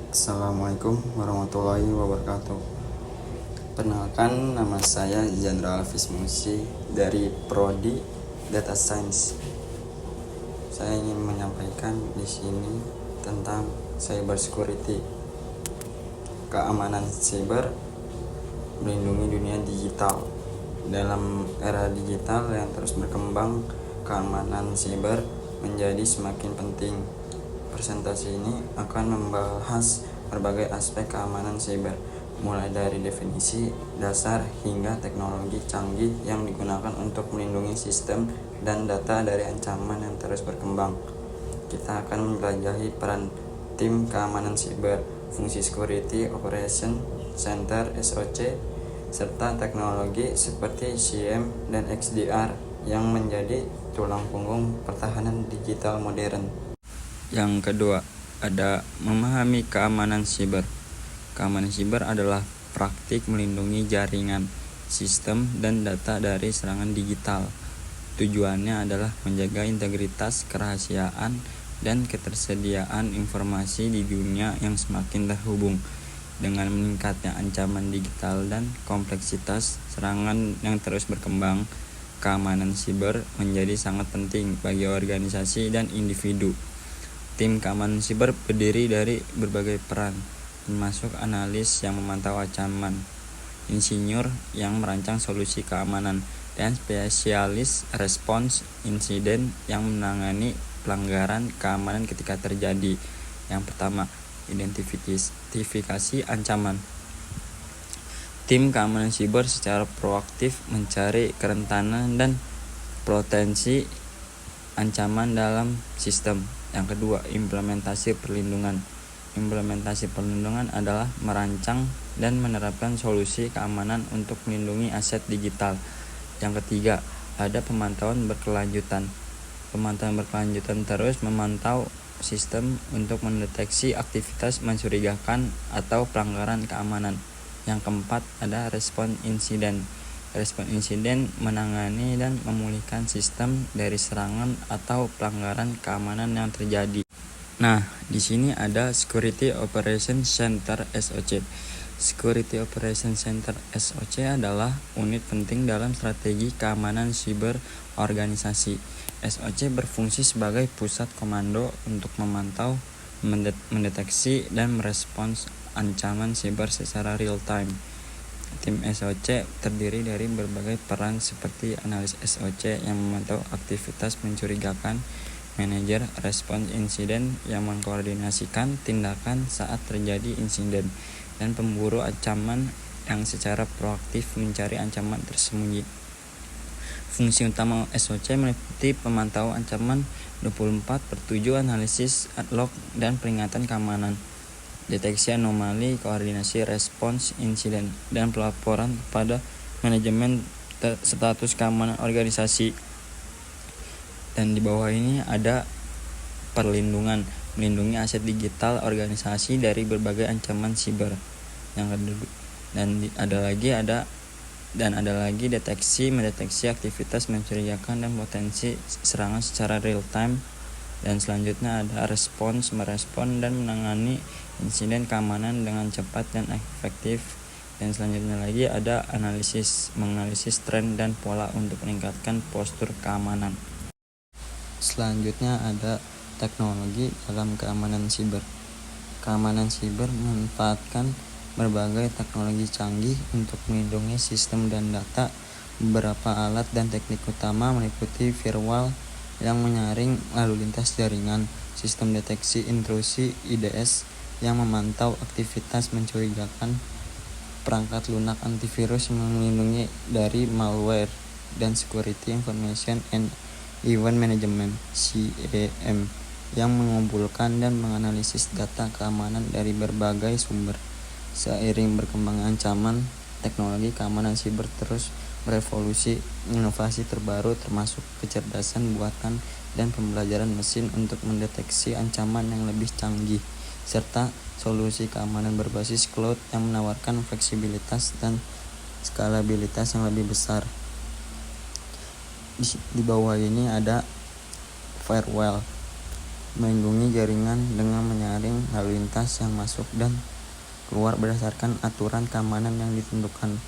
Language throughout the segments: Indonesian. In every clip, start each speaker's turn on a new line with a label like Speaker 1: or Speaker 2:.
Speaker 1: Assalamualaikum warahmatullahi wabarakatuh. Perkenalkan, nama saya Jandra Alvis Musi dari Prodi Data Science. Saya ingin menyampaikan di sini tentang cyber security. Keamanan siber melindungi dunia digital. Dalam era digital yang terus berkembang, keamanan siber menjadi semakin penting. Presentasi ini akan membahas berbagai aspek keamanan siber, mulai dari definisi dasar hingga teknologi canggih yang digunakan untuk melindungi sistem dan data dari ancaman yang terus berkembang. Kita akan menjelajahi peran tim keamanan siber, fungsi Security Operation Center (SOC), serta teknologi seperti SIEM dan XDR yang menjadi tulang punggung pertahanan digital modern. Yang kedua, ada memahami keamanan siber. Keamanan siber adalah praktik melindungi jaringan, sistem, dan data dari serangan digital. Tujuannya adalah menjaga integritas, kerahasiaan, dan ketersediaan informasi di dunia yang semakin terhubung. Dengan meningkatnya ancaman digital dan kompleksitas serangan yang terus berkembang, keamanan siber menjadi sangat penting bagi organisasi dan individu. Tim keamanan siber berdiri dari berbagai peran, termasuk analis yang memantau ancaman, insinyur yang merancang solusi keamanan, dan spesialis respons insiden yang menangani pelanggaran keamanan ketika terjadi. Yang pertama, identifikasi ancaman. Tim keamanan siber secara proaktif mencari kerentanan dan potensi ancaman dalam sistem. Yang kedua, implementasi perlindungan. Implementasi perlindungan adalah merancang dan menerapkan solusi keamanan untuk melindungi aset digital. Yang ketiga, ada pemantauan berkelanjutan. Pemantauan berkelanjutan terus memantau sistem untuk mendeteksi aktivitas mencurigakan atau pelanggaran keamanan. Yang keempat, ada respon insiden. Respon insiden menangani dan memulihkan sistem dari serangan atau pelanggaran keamanan yang terjadi. Nah, di sini ada Security Operations Center (SOC). Security Operations Center (SOC) adalah unit penting dalam strategi keamanan siber organisasi. SOC berfungsi sebagai pusat komando untuk memantau, mendeteksi, dan merespons ancaman siber secara real time. Tim SOC terdiri dari berbagai peran seperti analis SOC yang memantau aktivitas mencurigakan, manajer respons insiden yang mengkoordinasikan tindakan saat terjadi insiden, dan pemburu ancaman yang secara proaktif mencari ancaman tersembunyi. Fungsi utama SOC meliputi pemantau ancaman 24/7, analisis, log, dan peringatan keamanan, deteksi anomali, koordinasi respons insiden, dan pelaporan kepada manajemen status keamanan organisasi. Dan di bawah ini ada perlindungan, melindungi aset digital organisasi dari berbagai ancaman siber. Yang kedua, dan ada lagi mendeteksi aktivitas mencurigakan dan potensi serangan secara real time. Dan selanjutnya ada merespon dan menangani insiden keamanan dengan cepat dan efektif. Dan selanjutnya lagi ada menganalisis tren dan pola untuk meningkatkan postur keamanan. Selanjutnya ada teknologi dalam keamanan siber. Keamanan siber memanfaatkan berbagai teknologi canggih untuk melindungi sistem dan data. Beberapa alat dan teknik utama meliputi firewall yang menyaring lalu lintas jaringan, sistem deteksi intrusi (IDS) yang memantau aktivitas mencurigakan, perangkat lunak antivirus yang melindungi dari malware, dan Security Information and Event Management (CEM) yang mengumpulkan dan menganalisis data keamanan dari berbagai sumber. Seiring berkembangnya ancaman, teknologi keamanan siber terus berevolusi. Inovasi terbaru termasuk kecerdasan buatan dan pembelajaran mesin untuk mendeteksi ancaman yang lebih canggih, serta solusi keamanan berbasis cloud yang menawarkan fleksibilitas dan skalabilitas yang lebih besar. Di bawah ini ada firewall. melindungi jaringan dengan menyaring lalu lintas yang masuk dan keluar berdasarkan aturan keamanan yang ditentukan.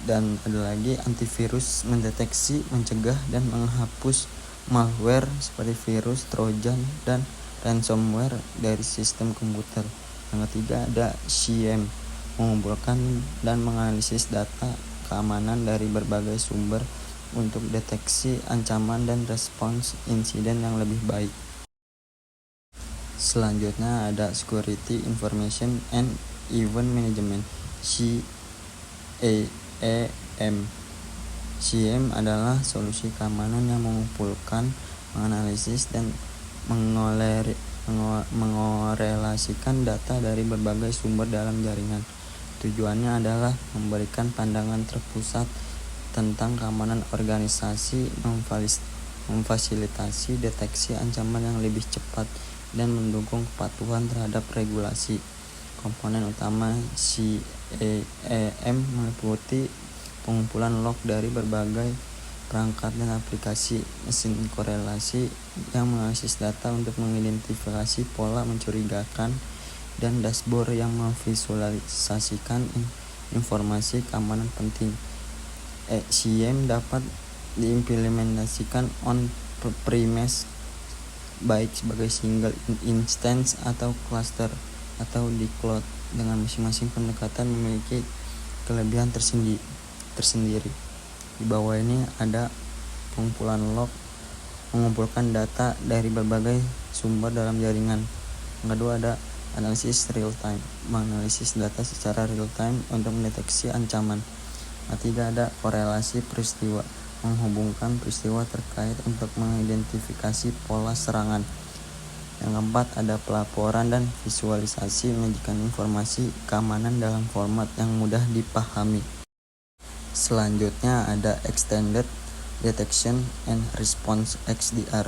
Speaker 1: Dan ada lagi antivirus mendeteksi, mencegah, dan menghapus malware seperti virus, trojan, dan ransomware dari sistem komputer. Yang ketiga ada SIEM, mengumpulkan dan menganalisis data keamanan dari berbagai sumber untuk deteksi ancaman dan respons insiden yang lebih baik. Selanjutnya ada Security Information and Event Management, SIEM. SIEM adalah solusi keamanan yang mengumpulkan, menganalisis, dan mengorelasikan data dari berbagai sumber dalam jaringan. Tujuannya adalah memberikan pandangan terpusat tentang keamanan organisasi, memfasilitasi deteksi ancaman yang lebih cepat, dan mendukung kepatuhan terhadap regulasi. Komponen utama SIEM meliputi pengumpulan log dari berbagai perangkat dan aplikasi, mesin korelasi yang menganalisis data untuk mengidentifikasi pola mencurigakan, dan dashboard yang memvisualisasikan informasi keamanan penting. SIEM dapat diimplementasikan on-premise, baik sebagai single instance atau cluster, atau di cloud. Dengan masing-masing pendekatan memiliki kelebihan tersendiri. Di bawah ini ada pengumpulan log, mengumpulkan data dari berbagai sumber dalam jaringan. Yang kedua ada analisis real time, menganalisis data secara real time untuk mendeteksi ancaman. Yang ketiga ada korelasi peristiwa, menghubungkan peristiwa terkait untuk mengidentifikasi pola serangan. Yang keempat ada pelaporan dan visualisasi, menyajikan informasi keamanan dalam format yang mudah dipahami. Selanjutnya ada Extended Detection and Response, XDR.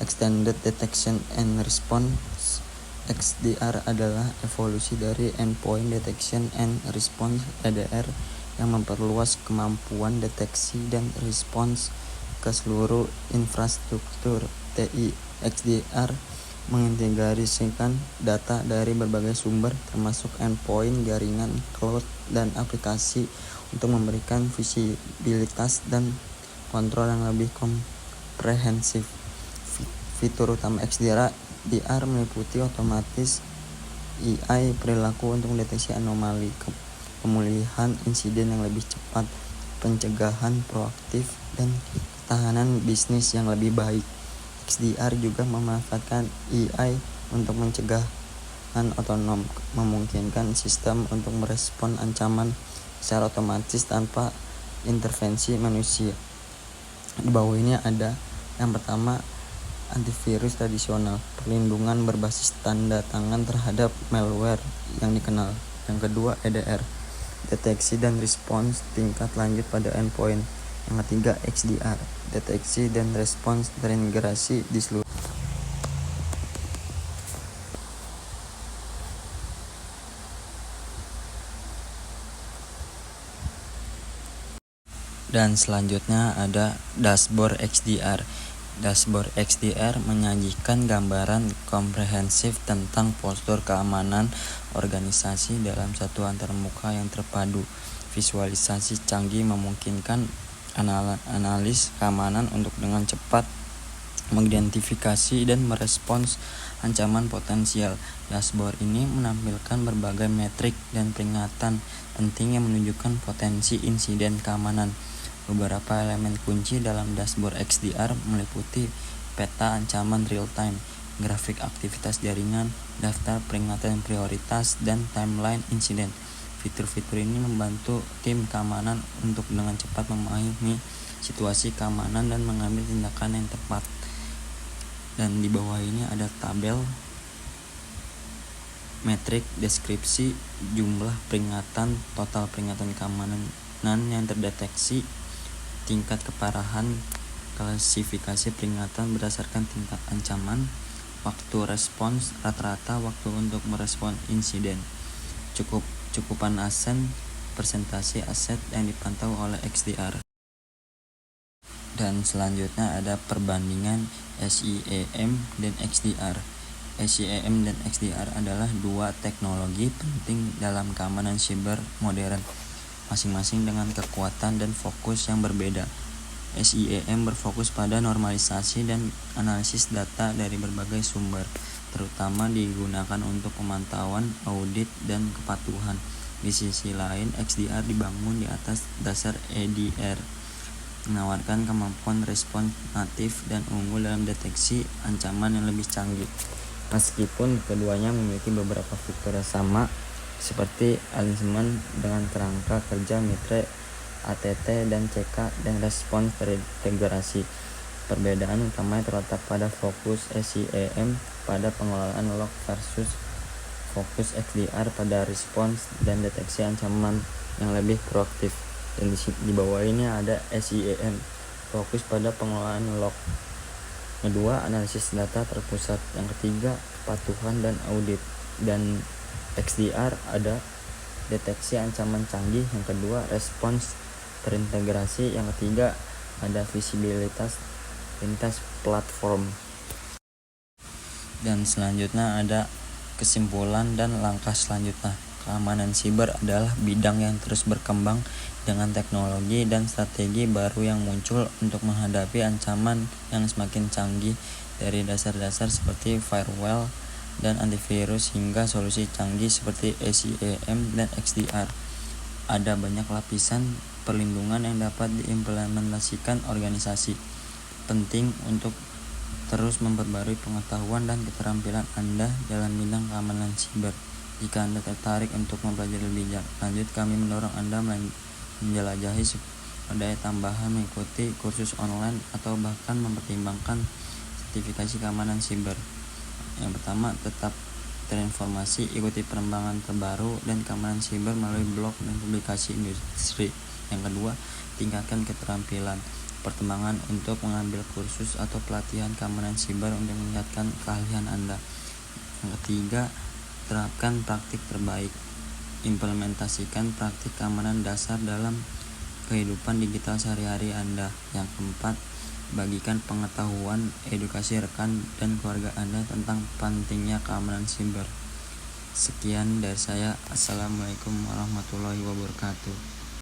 Speaker 1: Extended Detection and Response, XDR adalah evolusi dari Endpoint Detection and Response, EDR, yang memperluas kemampuan deteksi dan respons ke seluruh infrastruktur TI. XDR mengintegrasikan data dari berbagai sumber termasuk endpoint, jaringan, cloud, dan aplikasi untuk memberikan visibilitas dan kontrol yang lebih komprehensif. Fitur utama XDR meliputi otomatis AI perilaku untuk mendeteksi anomali, pemulihan insiden yang lebih cepat, pencegahan proaktif, dan ketahanan bisnis yang lebih baik. XDR juga memanfaatkan AI untuk pencegahan otonom, memungkinkan sistem untuk merespon ancaman secara otomatis tanpa intervensi manusia. Di bawah ini ada yang pertama antivirus tradisional, perlindungan berbasis tanda tangan terhadap malware yang dikenal. Yang kedua EDR, deteksi dan respons tingkat lanjut pada endpoint. Yang ketiga XDR, deteksi dan respons terintegrasi di seluruh. Dan selanjutnya ada dashboard XDR. Dashboard XDR menyajikan gambaran komprehensif tentang postur keamanan organisasi dalam satuan termuka yang terpadu. Visualisasi canggih memungkinkan analis keamanan untuk dengan cepat mengidentifikasi dan merespons ancaman potensial. Dashboard ini menampilkan berbagai metrik dan peringatan penting yang menunjukkan potensi insiden keamanan. Beberapa elemen kunci dalam dashboard XDR meliputi peta ancaman real time, grafik aktivitas jaringan, daftar peringatan prioritas, dan timeline insiden. Fitur-fitur ini membantu tim keamanan untuk dengan cepat memahami situasi keamanan dan mengambil tindakan yang tepat. Dan di bawah ini ada tabel metrik, deskripsi, jumlah peringatan, total peringatan keamanan yang terdeteksi, tingkat keparahan, klasifikasi peringatan berdasarkan tingkat ancaman, waktu respons, rata-rata waktu untuk merespon insiden, cukupan aset, persentase aset yang dipantau oleh XDR. Dan selanjutnya ada perbandingan SIEM dan XDR. SIEM dan XDR adalah dua teknologi penting dalam keamanan siber modern, masing-masing dengan kekuatan dan fokus yang berbeda. SIEM berfokus pada normalisasi dan analisis data dari berbagai sumber, terutama digunakan untuk pemantauan, audit, dan kepatuhan. Di sisi lain, XDR dibangun di atas dasar EDR, menawarkan kemampuan respons natif dan unggul dalam deteksi ancaman yang lebih canggih. Meskipun keduanya memiliki beberapa fitur yang sama, seperti alignment dengan kerangka kerja Mitre, ATT dan CK, dan respons terintegrasi. Perbedaan utamanya terletak pada fokus SIEM pada pengelolaan log versus fokus XDR pada respons dan deteksi ancaman yang lebih proaktif. Dan di bawah ini ada SIEM, fokus pada pengelolaan log. Kedua, analisis data terpusat. Yang ketiga, kepatuhan dan audit. Dan XDR ada deteksi ancaman canggih. Yang kedua, respons terintegrasi. Yang ketiga, ada visibilitas lintas platform. Dan selanjutnya ada kesimpulan dan langkah selanjutnya. Keamanan siber adalah bidang yang terus berkembang dengan teknologi dan strategi baru yang muncul untuk menghadapi ancaman yang semakin canggih, dari dasar-dasar seperti firewall dan antivirus hingga solusi canggih seperti SIEM dan XDR. Ada banyak lapisan perlindungan yang dapat diimplementasikan organisasi. Penting untuk terus memperbarui pengetahuan dan keterampilan Anda dalam bidang keamanan siber. Jika Anda tertarik untuk mempelajari lebih lanjut, kami mendorong Anda menjelajahi daya tambahan, mengikuti kursus online, atau bahkan mempertimbangkan sertifikasi keamanan siber. Yang pertama, tetap terinformasi, ikuti perkembangan terbaru dan keamanan siber melalui blog dan publikasi industri. Yang kedua, tingkatkan keterampilan perkembangan untuk mengambil kursus atau pelatihan keamanan siber untuk meningkatkan keahlian Anda. Yang ketiga, terapkan praktik terbaik. Implementasikan praktik keamanan dasar dalam kehidupan digital sehari-hari Anda. Yang keempat, bagikan pengetahuan, edukasi rekan dan keluarga Anda tentang pentingnya keamanan siber. Sekian dari saya. Assalamualaikum warahmatullahi wabarakatuh.